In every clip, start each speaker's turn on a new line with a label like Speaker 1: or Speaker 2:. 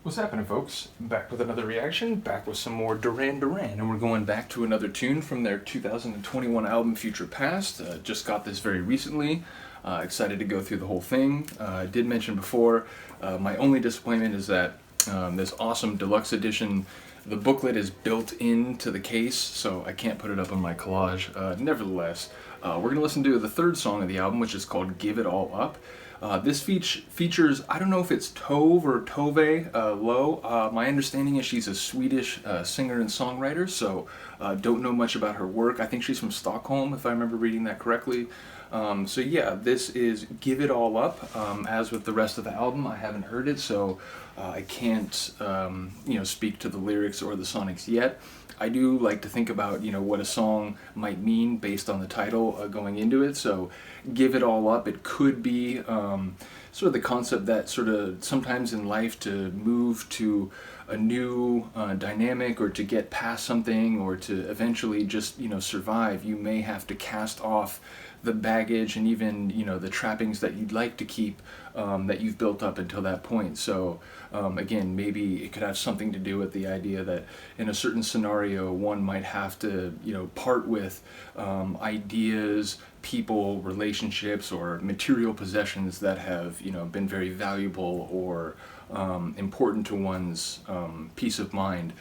Speaker 1: What's happening, folks? Back with another reaction, back with some more Duran Duran, and we're going back to another tune from their 2021 album, Future Past. Just got this very recently. Excited to go through the whole thing. I did mention before, my only disappointment is that this awesome Deluxe Edition, the booklet is built into the case, so I can't put it up on my collage. Nevertheless, we're going to listen to the third song of the album, which is called Give It All Up. This features, I don't know if it's Tove or Tove Lo. My understanding is she's a Swedish singer and songwriter, so don't know much about her work. I think she's from Stockholm, if I remember reading that correctly. So yeah, this is Give It All Up. As with the rest of the album, I haven't heard it, so I can't speak to the lyrics or the sonics yet. I do like to think about, what a song might mean based on the title going into it. So Give It All Up, it could be sort of the concept that sort of sometimes in life to move to a new dynamic or to get past something or to eventually just, survive, you may have to cast off the baggage and even, the trappings that you'd like to keep that you've built up until that point. So again, maybe it could have something to do with the idea that in a certain scenario, one might have to, part with ideas, people, relationships, or material possessions that have, been very valuable or important to one's peace of mind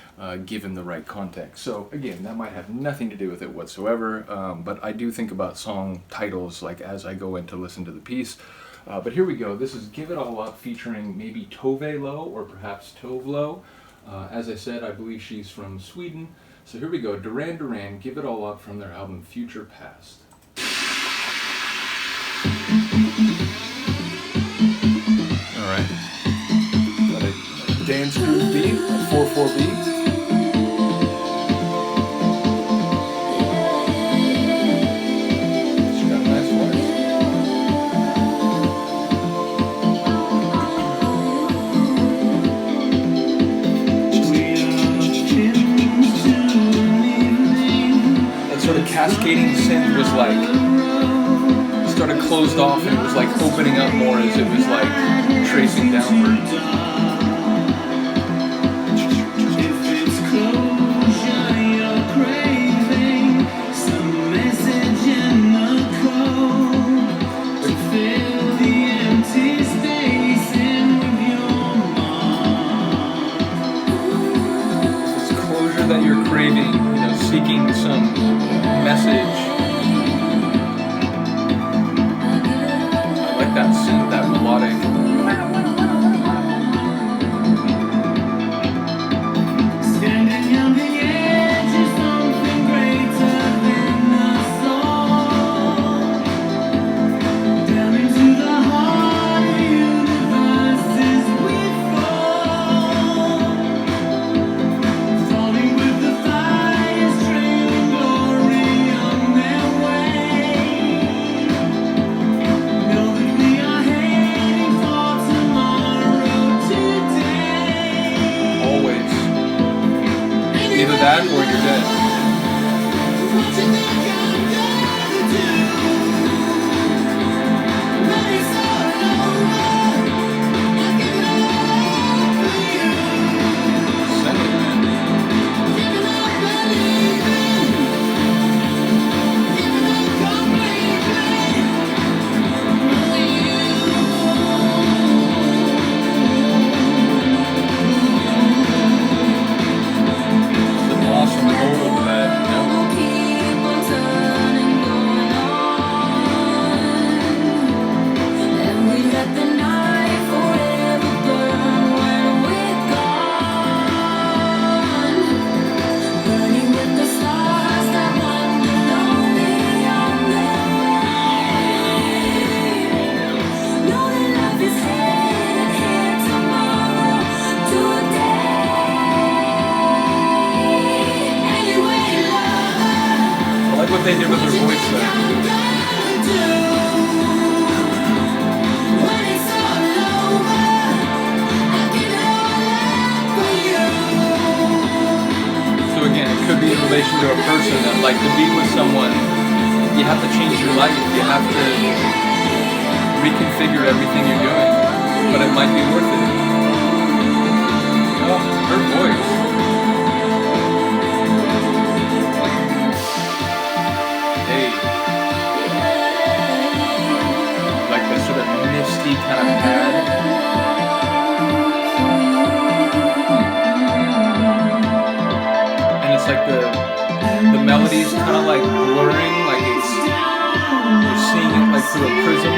Speaker 1: given the right context. So again, that might have nothing to do with it whatsoever, but I do think about song titles like as I go in to listen to the piece. But here we go. This is Give It All Up featuring maybe Tove Lo or perhaps Tove Lo. As I said, I believe she's from Sweden. So here we go. Duran Duran, Give It All Up from their album Future Past. All right. Got a dance groove beat, a 4/4 beat. She's got a nice voice. That sort of cascading synth was like started closed off and it was like opening up more as it was like tracing downwards. This closure that you're craving, seeking some message. That synth, that melodic.
Speaker 2: Standing on the edge of something greater than us all. Down into the heart of the universe as we fall. Falling with the fires, trailing glory on their way. Know that we are heading for tomorrow today.
Speaker 1: Always. Either that or you're dead.
Speaker 2: What you think I'm gonna do? When it's all over, I'll give it all for you.
Speaker 1: Send it, man.
Speaker 2: Give it up, believing. Give it up completely. Only you.
Speaker 1: It's an awesome hold of that,
Speaker 2: Keep on turning, going on, and we let the night forever burn when we're gone, burning with the stars that wander lonely on their way. Know that life is headed here tomorrow, today. Anyway, lover.
Speaker 1: I like what they did with their voice there. So again, it could be in relation to a person that like to be with someone, you have to change your life, you have to reconfigure everything you're doing, but it might be worth it. is kind of like blurring, like you're seeing it like through a prism.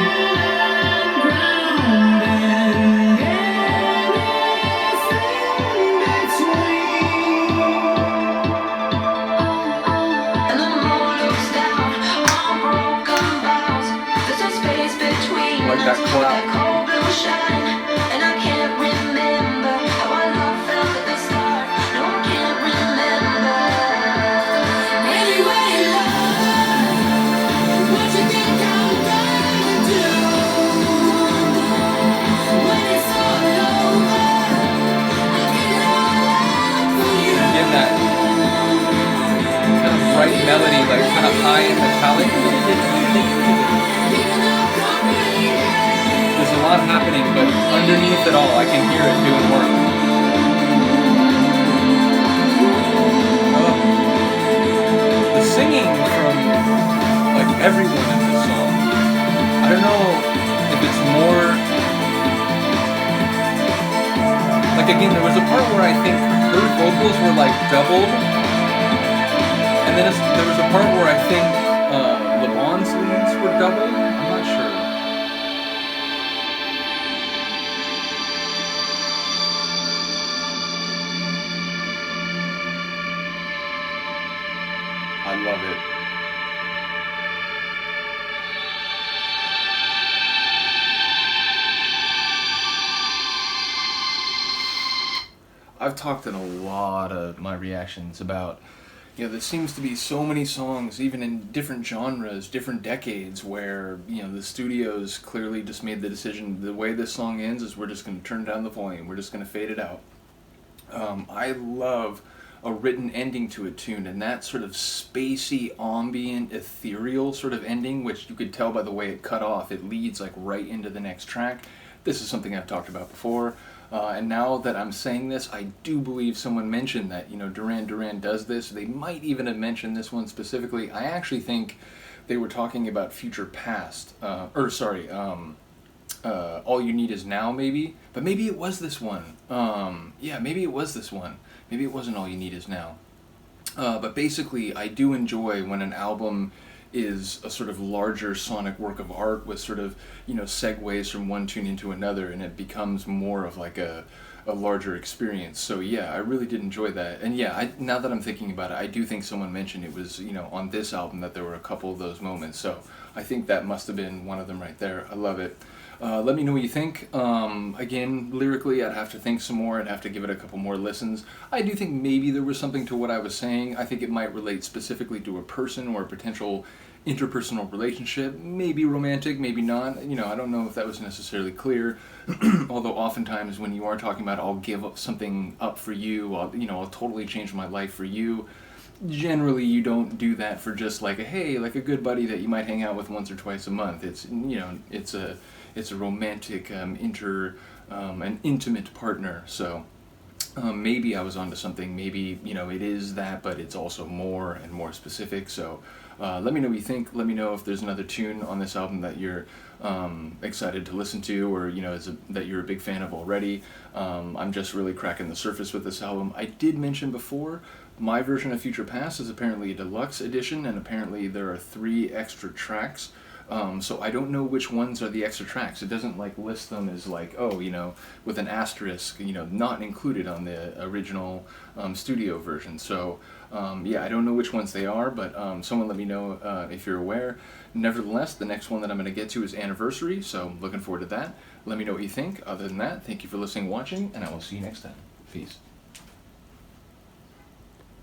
Speaker 1: Like that clap. Again, that kind of bright melody, like kind of high and metallic. There's a lot happening, but underneath it all, I can hear it doing work. The singing from like everyone in this song, I don't know if it's more like, again, there was a part where I think her vocals were like doubled, and then there was a part where I think LeBon's leads were doubled. I'm not sure. I love it. I've talked in a lot of my reactions about, there seems to be so many songs, even in different genres, different decades, where, the studios clearly just made the decision, the way this song ends is we're just going to turn down the volume, we're just going to fade it out. I love a written ending to a tune, and that sort of spacey, ambient, ethereal sort of ending, which you could tell by the way it cut off, it leads like right into the next track. This is something I've talked about before. And now that I'm saying this, I do believe someone mentioned that, Duran Duran does this. They might even have mentioned this one specifically. I actually think they were talking about Future Past. All You Need Is Now, maybe? But maybe it was this one. Yeah, maybe it was this one. Maybe it wasn't All You Need Is Now. But basically, I do enjoy when an album is a sort of larger sonic work of art with sort of, segues from one tune into another, and it becomes more of like a larger experience. So yeah, I really did enjoy that. And yeah, now that I'm thinking about it, I do think someone mentioned it was, on this album that there were a couple of those moments. So I think that must have been one of them right there. I love it. Let me know what you think. Again, lyrically, I'd have to think some more. I'd have to give it a couple more listens. I do think maybe there was something to what I was saying. I think it might relate specifically to a person or a potential interpersonal relationship. Maybe romantic, maybe not. I don't know if that was necessarily clear. Although oftentimes when you are talking about I'll give up something up for you, I'll totally change my life for you. Generally, you don't do that for just like like a good buddy that you might hang out with once or twice a month. It's it's a romantic, an intimate partner. So maybe I was onto something. Maybe it is that, but it's also more and more specific. So let me know what you think. Let me know if there's another tune on this album that you're excited to listen to, or that you're a big fan of already. I'm just really cracking the surface with this album. I did mention before, my version of Future Past is apparently a deluxe edition, and apparently there are 3 extra tracks. So I don't know which ones are the extra tracks. It doesn't list them as with an asterisk, not included on the original studio version. So yeah, I don't know which ones they are, but someone let me know if you're aware. Nevertheless, the next one that I'm going to get to is Anniversary, so looking forward to that. Let me know what you think. Other than that, thank you for listening and watching, and I will see you next time. Peace.